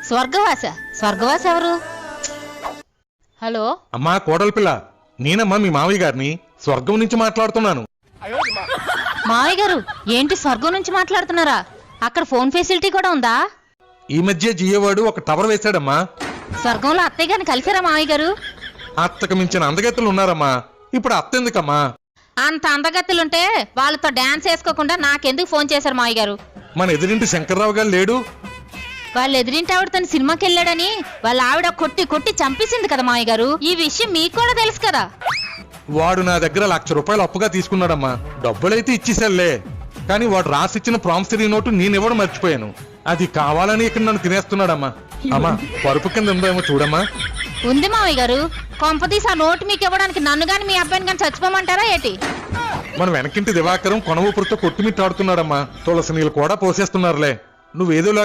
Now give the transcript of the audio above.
స్వర్గవాస ఎవరు? హలో అమ్మా కోడలి పిల్ల, నేనమ్మా మీ మావయ్య గారిని స్వర్గం నుంచి మాట్లాడుతున్నాను. మావయ్య గారు ఏంటి స్వర్గం నుంచి మాట్లాడుతున్నారా? అక్కడ ఫోన్ ఫెసిలిటీ కూడా ఉందా? ఈ మధ్య జియోవాడు ఒక టవర్ వేశాడమ్మా. స్వర్గంలో అత్తయ్య గారిని కలిసారా మావయ్య గారు? అత్తకు మించిన అందగత్తెలు ఉన్నారమ్మా. ఇప్పుడు అత్త ఎందుకమ్మా? అంత అందగత్తులుంటే వాళ్ళతో డాన్స్ వేసుకోకుండా నాకెందుకు ఫోన్ చేశారు మావయ్య గారు? మన ఎదురింటి శంకర్రావు గారు లేడు? వాళ్ళు ఎదురింటి ఆవిడ తన సినిమాకి వెళ్ళాడని వాళ్ళ ఆవిడ కొట్టి కొట్టి చంపేసింది కదా మావయ్య గారు. ఈ విషయం మీకు కూడా తెలుసు కదా. వాడు నా దగ్గర ₹1,00,000 అప్పుగా తీసుకున్నాడమ్మా. డబ్బులైతే ఇచ్చేసాలే, కానీ వాడు రాసిచ్చిన ప్రామిసరీ నోటు నేనివ్వడం మర్చిపోయాను. అది కావాలని ఇక్కడ నన్ను తినేస్తున్నాడమ్మా. అమ్మా పరుపు కింద ఉందేమో చూడమ్మా. ఉంది మావయ్య గారు. కొంపతీసి ఆ నోటు మీకు ఇవ్వడానికి నన్ను గాని మీ అబ్బాయిని గాని చచ్చిపోమంటారా ఏంటి? మన వెనకింటి దివాకరం కొన ఊపిరితో కొట్టుమిట్టాడుతున్నాడమ్మా. తులసి నీళ్ళు కూడా పోసేస్తున్నారులే. నువ్వేదో